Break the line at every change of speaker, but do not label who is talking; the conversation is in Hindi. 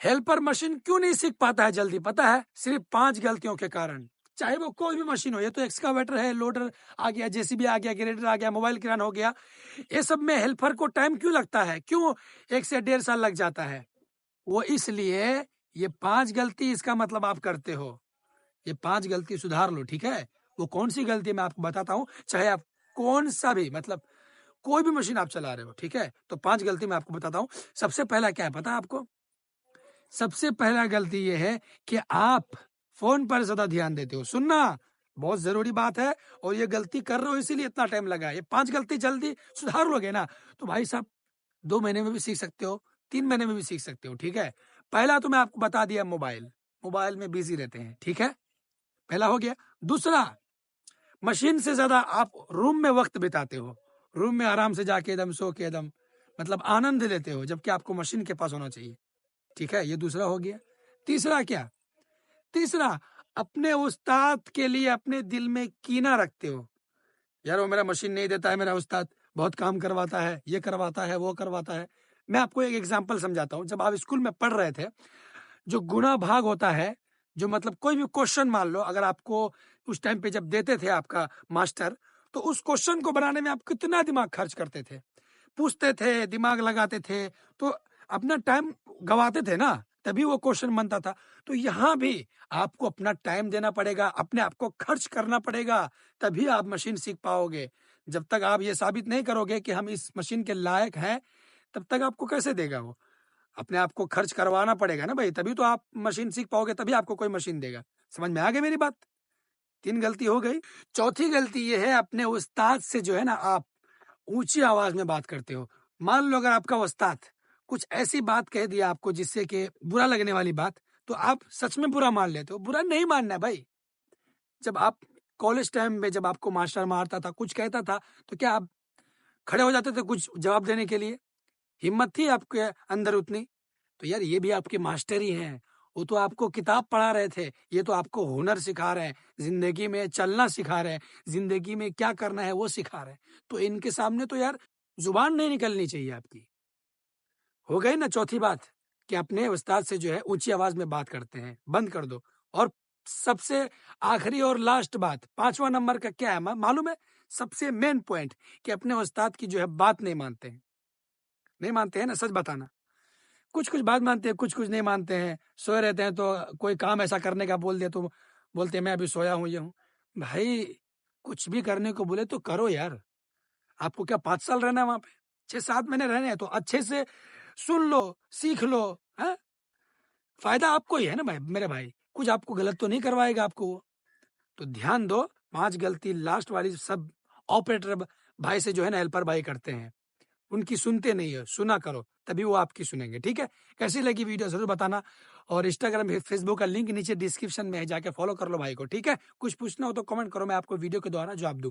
हेल्पर मशीन क्यों नहीं सीख पाता है जल्दी, पता है? सिर्फ 5 गलतियों के कारण। चाहे वो कोई भी मशीन हो, ये तो एक्सकावेटर है, लोडर आ गया, जेसीबी आ गया, ग्रेडर आ गया, मोबाइल किरान हो गया, ये सब में हेल्पर को टाइम क्यों लगता है? क्यों 1 से 1.5 साल लग जाता है? वो इसलिए, ये 5 गलती इसका मतलब आप करते हो, ये 5 गलती सुधार लो, ठीक है? वो कौन सी गलती मैं आपको बताता हूँ, चाहे आप कौन सा भी मतलब कोई भी मशीन आप चला रहे हो, ठीक है? तो 5 गलती मैं आपको बताता हूँ। सबसे पहला क्या है पता है आपको? सबसे पहला गलती ये है कि आप फोन पर ज्यादा ध्यान देते हो। सुनना बहुत जरूरी बात है, और ये गलती कर रहे हो इसीलिए इतना टाइम लगा है। ये 5 गलती जल्दी सुधार लोगे ना तो भाई साहब 2 महीने में भी सीख सकते हो, 3 महीने में भी सीख सकते हो, ठीक है? पहला तो मैं आपको बता दिया, मोबाइल मोबाइल में बिजी रहते हैं, ठीक है? पहला हो गया। दूसरा, मशीन से ज्यादा आप रूम में वक्त बिताते हो, रूम में आराम से जाके एकदम सो के एकदम मतलब आनंद लेते हो, जबकि आपको मशीन के पास होना चाहिए, ठीक है? ये दूसरा हो गया। तीसरा क्या? तीसरा, अपने उस्ताद के लिए अपने दिल में कीना रखते हो। यार वो मेरा मशीन नहीं देता है, मेरा उस्ताद बहुत काम करवाता है, ये करवाता है, वो करवाता है। मैं आपको एक एग्जांपल समझाता हूँ। जब आप स्कूल में पढ़ रहे थे, जो गुणा भाग होता है, जो मतलब कोई भी क्वेश्चन मान लो, अगर आपको उस टाइम पे जब देते थे आपका मास्टर, तो उस क्वेश्चन को बनाने में आप कितना दिमाग खर्च करते थे, पूछते थे, दिमाग लगाते थे, तो अपना टाइम गवाते थे ना, तभी वो क्वेश्चन बनता था। तो यहाँ भी आपको अपना टाइम देना पड़ेगा, अपने आप को खर्च करना पड़ेगा, तभी आप मशीन सीख पाओगे। जब तक आप ये साबित नहीं करोगे कि हम इस मशीन के लायक हैं, तब तक आपको कैसे देगा वो? अपने आप को खर्च करवाना पड़ेगा ना भाई, तभी तो आप मशीन सीख पाओगे, तभी आपको कोई मशीन देगा। समझ में आ गई मेरी बात? 3 गलती हो गई। चौथी गलती ये है, अपने उस्ताद से जो है ना आप ऊंची आवाज में बात करते हो। मान लो अगर आपका उस्ताद कुछ ऐसी बात कह दिया आपको जिससे कि बुरा लगने वाली बात, तो आप सच में बुरा मान लेते हो। बुरा नहीं मानना है भाई। जब आप कॉलेज टाइम में जब आपको मास्टर मारता था, कुछ कहता था, तो क्या आप खड़े हो जाते थे कुछ जवाब देने के लिए? हिम्मत थी आपके अंदर उतनी? तो यार ये भी आपके मास्टर ही हैं। वो तो आपको किताब पढ़ा रहे थे, ये तो आपको हुनर सिखा रहे हैं, जिंदगी में चलना सिखा रहे हैं, जिंदगी में क्या करना है वो सिखा रहे हैं। तो इनके सामने तो यार जुबान नहीं निकलनी चाहिए आपकी। हो गई ना चौथी बात, कि अपने उस्ताद से जो है ऊंची आवाज में बात करते हैं, बंद कर दो। और सबसे आखिरी और लास्ट बात, 5वां नंबर का क्या है मालूम है? सबसे मेन पॉइंट, कि अपने उस्ताद की जो है बात नहीं मानते हैं। नहीं मानते हैं ना, सच बताना। कुछ कुछ बात मानते हैं, कुछ कुछ नहीं मानते हैं। सोए रहते हैं तो कोई काम ऐसा करने का बोल दिया तो बोलते हैं मैं अभी सोया हूँ, ये हूँ। भाई कुछ भी करने को बोले तो करो यार। आपको क्या 5 साल रहना है वहां पे? 6-7 महीने रहने हैं तो अच्छे से सुन लो, सीख लो। है फायदा आपको ही है ना भाई, मेरे भाई। कुछ आपको गलत तो नहीं करवाएगा आपको वो। तो ध्यान दो, 5 गलती लास्ट वाली सब ऑपरेटर भाई से जो है ना हेल्पर भाई करते हैं। उनकी सुनते नहीं है, सुना करो, तभी वो आपकी सुनेंगे, ठीक है? कैसी लगी वीडियो जरूर बताना, और इंस्टाग्राम फेसबुक का लिंक नीचे डिस्क्रिप्शन में है, जाके फॉलो कर लो भाई को, ठीक है? कुछ पूछना हो तो कमेंट करो, मैं आपको वीडियो के द्वारा जवाब दूंगा।